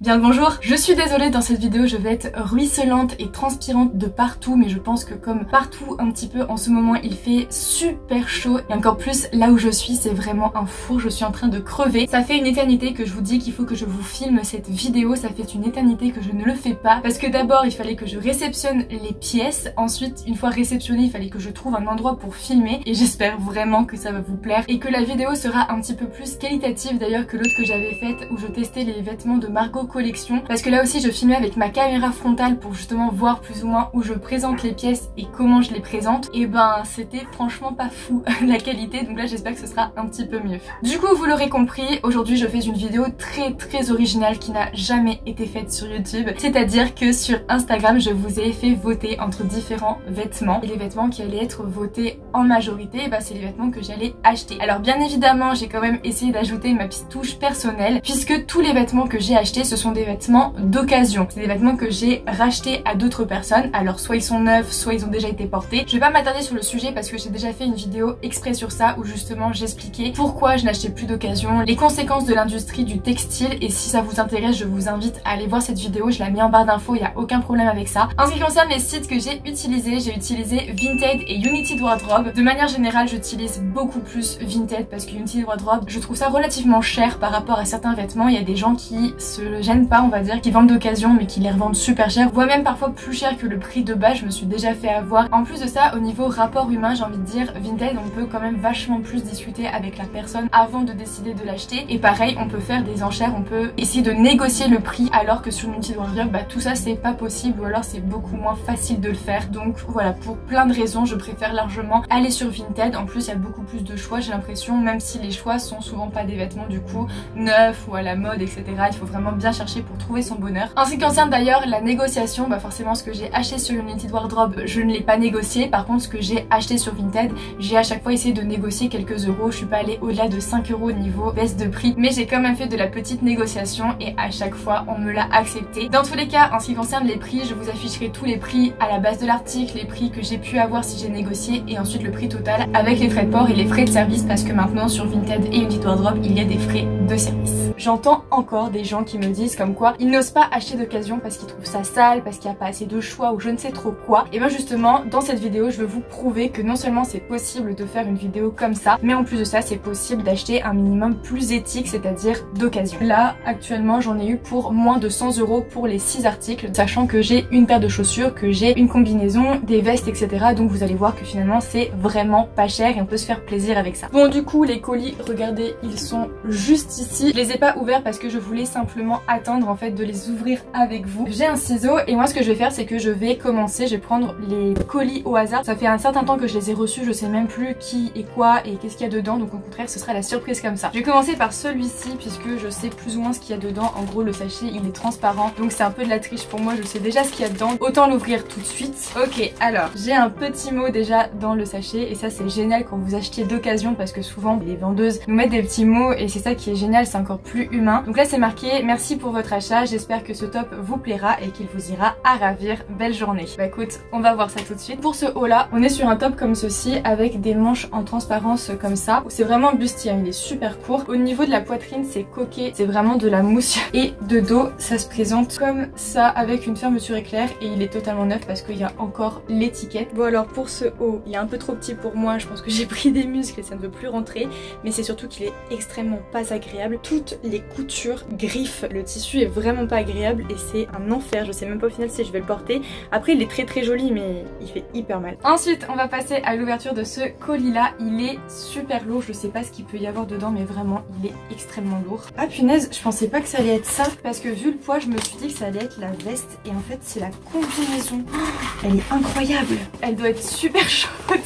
Bien le bonjour. Je suis désolée, dans cette vidéo je vais être ruisselante et transpirante de partout, mais je pense que comme partout un petit peu en ce moment il fait super chaud et encore plus là où je suis c'est vraiment un four, je suis en train de crever. Ça fait une éternité que je vous dis qu'il faut que je vous filme cette vidéo, ça fait une éternité que je ne le fais pas parce que d'abord il fallait que je réceptionne les pièces, ensuite une fois réceptionné il fallait que je trouve un endroit pour filmer et j'espère vraiment que ça va vous plaire et que la vidéo sera un petit peu plus qualitative d'ailleurs que l'autre que j'avais faite où je testais les vêtements de Margot Collection, parce que là aussi je filmais avec ma caméra frontale pour justement voir plus ou moins où je présente les pièces et comment je les présente, et ben c'était franchement pas fou la qualité, donc là j'espère que ce sera un petit peu mieux. Du coup vous l'aurez compris, aujourd'hui je fais une vidéo très originale qui n'a jamais été faite sur YouTube, c'est-à-dire que sur Instagram je vous ai fait voter entre différents vêtements et les vêtements qui allaient être votés en majorité, bah c'est les vêtements que j'allais acheter. Alors bien évidemment j'ai quand même essayé d'ajouter ma petite touche personnelle puisque tous les vêtements que j'ai achetés ce sont des vêtements d'occasion. C'est des vêtements que j'ai rachetés à d'autres personnes, alors soit ils sont neufs, soit ils ont déjà été portés. Je vais pas m'attarder sur le sujet parce que j'ai déjà fait une vidéo exprès sur ça où justement j'expliquais pourquoi je n'achetais plus d'occasion, les conséquences de l'industrie du textile, et si ça vous intéresse je vous invite à aller voir cette vidéo, je la mets en barre d'infos, il n'y a aucun problème avec ça. En ce qui concerne les sites que j'ai utilisé Vinted et United Wardrobe. De manière générale j'utilise beaucoup plus Vinted parce que United Wardrobe je trouve ça relativement cher par rapport à certains vêtements. Il y a des gens qui se gênent pas on va dire, qui vendent d'occasion mais qui les revendent super cher, voire même parfois plus cher que le prix de base, je me suis déjà fait avoir. En plus de ça, au niveau rapport humain, j'ai envie de dire, Vinted on peut quand même vachement plus discuter avec la personne avant de décider de l'acheter, et pareil on peut faire des enchères, on peut essayer de négocier le prix, alors que sur United Wardrobe bah tout ça c'est pas possible, ou alors c'est beaucoup moins facile de le faire. Donc voilà, pour plein de raisons je préfère largement aller sur Vinted. En plus il y a beaucoup plus de choix, j'ai l'impression, même si les choix sont souvent pas des vêtements du coup neufs ou à la mode etc, il faut vraiment bien chercher pour trouver son bonheur. En ce qui concerne d'ailleurs la négociation, bah forcément ce que j'ai acheté sur United Wardrobe je ne l'ai pas négocié, par contre ce que j'ai acheté sur Vinted j'ai à chaque fois essayé de négocier quelques euros, je suis pas allée au-delà de 5 euros niveau baisse de prix, mais j'ai quand même fait de la petite négociation et à chaque fois on me l'a accepté. Dans tous les cas en ce qui concerne les prix, je vous afficherai tous les prix à la base de l'article, les prix que j'ai pu avoir si j'ai négocié et ensuite le prix total avec les frais de port et les frais de service, parce que maintenant sur Vinted et United Wardrobe il y a des frais de service. J'entends encore des gens qui me disent comme quoi ils n'osent pas acheter d'occasion parce qu'ils trouvent ça sale, parce qu'il n'y a pas assez de choix ou je ne sais trop quoi. Et bien justement dans cette vidéo je veux vous prouver que non seulement c'est possible de faire une vidéo comme ça, mais en plus de ça c'est possible d'acheter un minimum plus éthique, c'est-à-dire d'occasion. Là actuellement j'en ai eu pour moins de 100 euros pour les 6 articles, sachant que j'ai une paire de chaussures, que j'ai une combinaison, des vestes etc. Donc vous allez voir que finalement c'est vraiment pas cher et on peut se faire plaisir avec ça. Bon du coup les colis, regardez, ils sont juste ici. Je les ai pas ouverts parce que je voulais simplement attendre en fait de les ouvrir avec vous. J'ai un ciseau et moi ce que je vais faire c'est que je vais commencer, je vais prendre les colis au hasard. Ça fait un certain temps que je les ai reçus, je sais même plus qui et quoi et qu'est-ce qu'il y a dedans, donc au contraire ce sera la surprise comme ça. Je vais commencer par celui-ci puisque je sais plus ou moins ce qu'il y a dedans. En gros le sachet il est transparent donc c'est un peu de la triche pour moi, je sais déjà ce qu'il y a dedans, autant l'ouvrir tout de suite. Ok, alors j'ai un petit mot déjà dans le sachet et ça c'est génial quand vous achetez d'occasion parce que souvent les vendeuses nous mettent des petits mots et c'est ça qui est génial, c'est encore plus humain. Donc là c'est marqué merci pour votre achat, j'espère que ce top vous plaira et qu'il vous ira à ravir, belle journée. Bah écoute, on va voir ça tout de suite. Pour ce haut là, on est sur un top comme ceci avec des manches en transparence comme ça. C'est vraiment bustier, il est super court. Au niveau de la poitrine c'est coquet, c'est vraiment de la mousse. Et de dos ça se présente comme ça avec une fermeture éclair et il est totalement neuf parce qu'il y a encore l'étiquette. Bon alors pour ce haut, il est un peu trop petit pour moi, je pense que j'ai pris des muscles et ça ne veut plus rentrer, mais c'est surtout qu'il est extrêmement pas agréable. Toutes les coutures griffent, le tissu est vraiment pas agréable et c'est un enfer, je sais même pas au final si je vais le porter. Après il est très joli mais il fait hyper mal. Ensuite on va passer à l'ouverture de ce colis là, il est super lourd, je sais pas ce qu'il peut y avoir dedans mais vraiment il est extrêmement lourd. Ah punaise, je pensais pas que ça allait être ça parce que vu le poids je me suis dit que ça allait être la veste et en fait c'est la combinaison. Oh, elle est incroyable, elle doit être super chaude.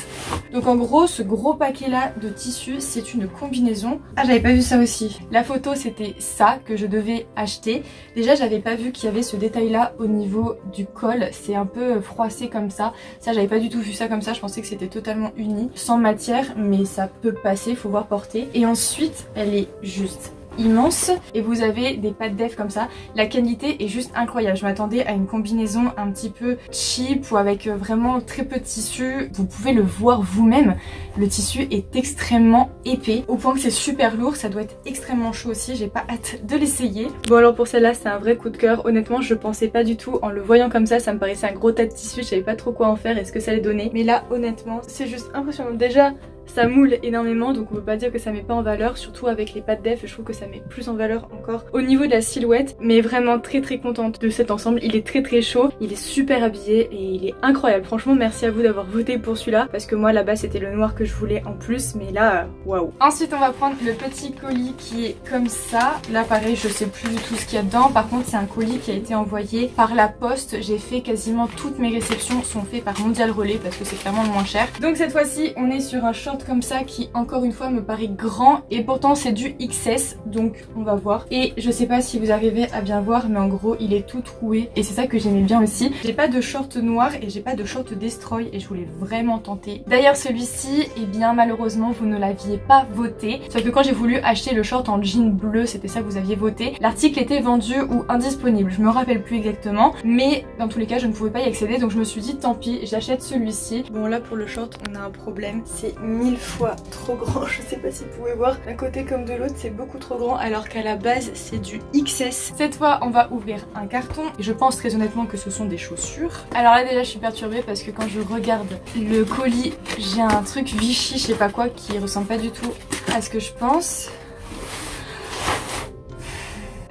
Donc en gros ce gros paquet là de tissu c'est une combinaison. Ah j'avais pas vu ça aussi. La photo c'était ça que je devais acheter. Déjà j'avais pas vu qu'il y avait ce détail là au niveau du col, c'est un peu froissé comme ça. Ça j'avais pas du tout vu ça comme ça, je pensais que c'était totalement uni, sans matière, mais ça peut passer, faut voir porter. Et ensuite elle est juste immense et vous avez des pattes def comme ça. La qualité est juste incroyable. Je m'attendais à une combinaison un petit peu cheap ou avec vraiment très peu de tissu. Vous pouvez le voir vous-même, le tissu est extrêmement épais au point que c'est super lourd. Ça doit être extrêmement chaud aussi, j'ai pas hâte de l'essayer. Bon alors pour celle-là c'est un vrai coup de cœur. Honnêtement je pensais pas du tout, en le voyant comme ça me paraissait un gros tas de tissu, je savais pas trop quoi en faire et ce que ça allait donner. Mais là honnêtement c'est juste impressionnant. Déjà ça moule énormément donc on peut pas dire que ça met pas en valeur, surtout avec les pattes def je trouve que ça met plus en valeur encore au niveau de la silhouette. Mais vraiment très contente de cet ensemble, il est très chaud, il est super habillé et il est incroyable. Franchement merci à vous d'avoir voté pour celui-là parce que moi là-bas c'était le noir que je voulais en plus, mais là waouh. Ensuite on va prendre le petit colis qui est comme ça. Là pareil je sais plus du tout ce qu'il y a dedans, par contre c'est un colis qui a été envoyé par la poste. J'ai fait quasiment toutes mes réceptions sont faites par Mondial Relais parce que c'est clairement le moins cher. Donc cette fois-ci on est sur un short comme ça qui encore une fois me paraît grand et pourtant c'est du XS donc on va voir. Et je sais pas si vous arrivez à bien voir mais en gros il est tout troué et c'est ça que j'aimais bien aussi. J'ai pas de short noir et j'ai pas de short destroy et je voulais vraiment tenter. D'ailleurs celui-ci et bien malheureusement vous ne l'aviez pas voté, sauf que quand j'ai voulu acheter le short en jean bleu c'était ça que vous aviez voté, l'article était vendu ou indisponible, je me rappelle plus exactement mais dans tous les cas je ne pouvais pas y accéder donc je me suis dit tant pis j'achète celui-ci. Bon là pour le short on a un problème, c'est 1000 fois trop grand, je sais pas si vous pouvez voir d'un côté comme de l'autre c'est beaucoup trop grand alors qu'à la base c'est du XS. Cette fois on va ouvrir un carton et je pense très honnêtement que ce sont des chaussures. Alors là déjà je suis perturbée parce que quand je regarde le colis j'ai un truc Vichy je sais pas quoi qui ressemble pas du tout à ce que je pense.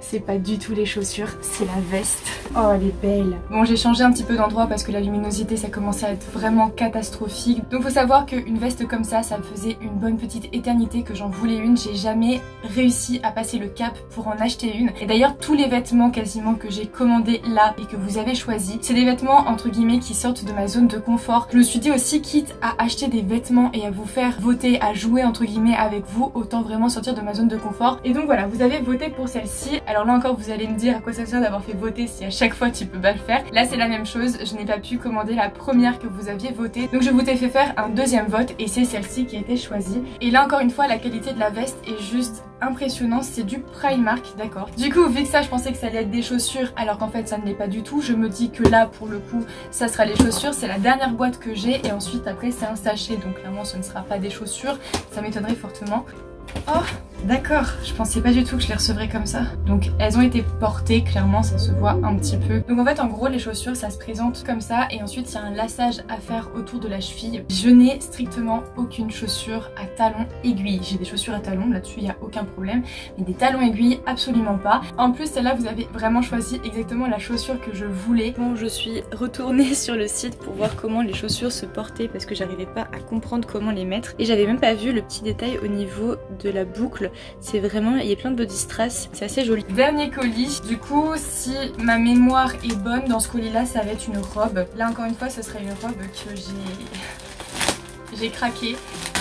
C'est pas du tout les chaussures, c'est la veste. Oh elle est belle. Bon j'ai changé un petit peu d'endroit parce que la luminosité ça commençait à être vraiment catastrophique. Donc faut savoir qu'une veste comme ça me faisait une bonne petite éternité que j'en voulais une. J'ai jamais réussi à passer le cap pour en acheter une. Et d'ailleurs tous les vêtements quasiment que j'ai commandés là et que vous avez choisi, c'est des vêtements entre guillemets qui sortent de ma zone de confort. Je me suis dit aussi quitte à acheter des vêtements et à vous faire voter, à jouer entre guillemets avec vous, autant vraiment sortir de ma zone de confort. Et donc voilà vous avez voté pour celle-ci. Alors là encore vous allez me dire à quoi ça sert d'avoir fait voter si à chaque fois tu peux pas le faire. Là c'est la même chose, je n'ai pas pu commander la première que vous aviez votée donc je vous ai fait faire un deuxième vote et c'est celle-ci qui a été choisie. Et là encore une fois la qualité de la veste est juste impressionnante, c'est du Primark, d'accord. Du coup vu que ça je pensais que ça allait être des chaussures alors qu'en fait ça ne l'est pas du tout, je me dis que là pour le coup ça sera les chaussures, c'est la dernière boîte que j'ai et ensuite après c'est un sachet donc clairement ce ne sera pas des chaussures, ça m'étonnerait fortement. Oh d'accord, je pensais pas du tout que je les recevrais comme ça. Donc elles ont été portées, clairement ça se voit un petit peu. Donc en fait en gros les chaussures ça se présente comme ça et ensuite il y a un laçage à faire autour de la cheville. Je n'ai strictement aucune chaussure à talons aiguilles. J'ai des chaussures à talons, là-dessus il n'y a aucun problème. Mais des talons aiguilles absolument pas. En plus celle-là vous avez vraiment choisi exactement la chaussure que je voulais. Bon je suis retournée sur le site pour voir comment les chaussures se portaient parce que j'arrivais pas à comprendre comment les mettre. Et j'avais même pas vu le petit détail au niveau de la boucle. C'est vraiment, il y a plein de body strass, c'est assez joli. Dernier colis, du coup si ma mémoire est bonne dans ce colis là ça va être une robe. Là encore une fois ce serait une robe que j'ai craqué.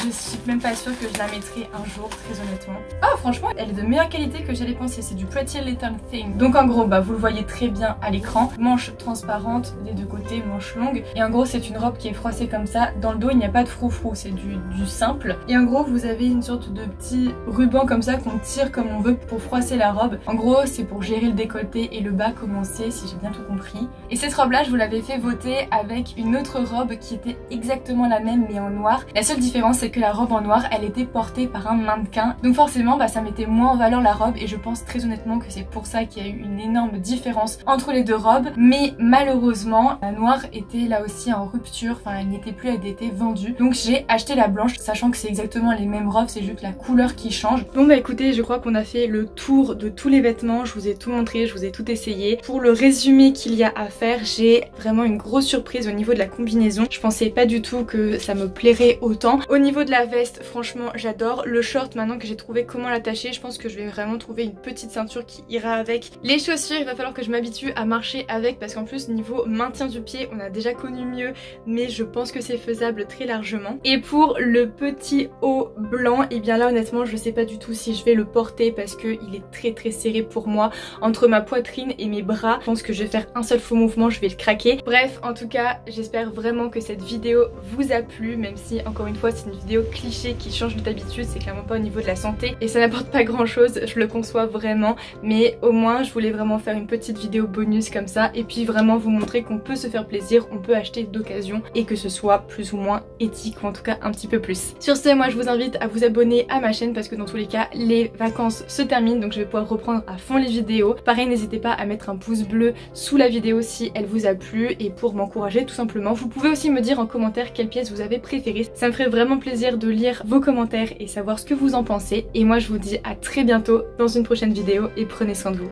Je suis même pas sûre que je la mettrai un jour, très honnêtement. Oh franchement elle est de meilleure qualité que j'allais penser, c'est du Pretty Little Thing. Donc en gros bah vous le voyez très bien à l'écran, manche transparente des deux côtés, manche longue. Et en gros c'est une robe qui est froissée comme ça, dans le dos il n'y a pas de froufrou, c'est du simple. Et en gros vous avez une sorte de petit ruban comme ça qu'on tire comme on veut pour froisser la robe. En gros c'est pour gérer le décolleté et le bas comme on sait, si j'ai bien tout compris. Et cette robe là je vous l'avais fait voter avec une autre robe qui était exactement la même mais en noir. La seule différence c'est que la robe en noir elle était portée par un mannequin donc forcément bah, ça mettait moins en valeur la robe et je pense très honnêtement que c'est pour ça qu'il y a eu une énorme différence entre les deux robes. Mais malheureusement la noire était là aussi en rupture, enfin elle n'était plus, elle était vendue donc j'ai acheté la blanche sachant que c'est exactement les mêmes robes, c'est juste la couleur qui change. Bon bah écoutez je crois qu'on a fait le tour de tous les vêtements, je vous ai tout montré, je vous ai tout essayé. Pour le résumé qu'il y a à faire, j'ai vraiment une grosse surprise au niveau de la combinaison. Je pensais pas du tout que ça me plairait autant. Au niveau de la veste franchement j'adore. Le short maintenant que j'ai trouvé comment l'attacher, je pense que je vais vraiment trouver une petite ceinture qui ira avec. Les chaussures il va falloir que je m'habitue à marcher avec parce qu'en plus niveau maintien du pied on a déjà connu mieux mais je pense que c'est faisable très largement. Et pour le petit haut blanc et bien là honnêtement je sais pas du tout si je vais le porter parce que il est très serré pour moi entre ma poitrine et mes bras. Je pense que je vais faire un seul faux mouvement, je vais le craquer. Bref en tout cas j'espère vraiment que cette vidéo vous a plu même si encore une fois c'est une vidéo vidéos clichés qui changent d'habitude, c'est clairement pas au niveau de la santé et ça n'apporte pas grand chose, je le conçois vraiment, mais au moins je voulais vraiment faire une petite vidéo bonus comme ça et puis vraiment vous montrer qu'on peut se faire plaisir, on peut acheter d'occasion et que ce soit plus ou moins éthique ou en tout cas un petit peu plus. Sur ce, moi je vous invite à vous abonner à ma chaîne parce que dans tous les cas les vacances se terminent, donc je vais pouvoir reprendre à fond les vidéos. Pareil, n'hésitez pas à mettre un pouce bleu sous la vidéo si elle vous a plu et pour m'encourager tout simplement. Vous pouvez aussi me dire en commentaire quelle pièce vous avez préférée, ça me ferait vraiment plaisir de lire vos commentaires et savoir ce que vous en pensez. Et moi je vous dis à très bientôt dans une prochaine vidéo et prenez soin de vous.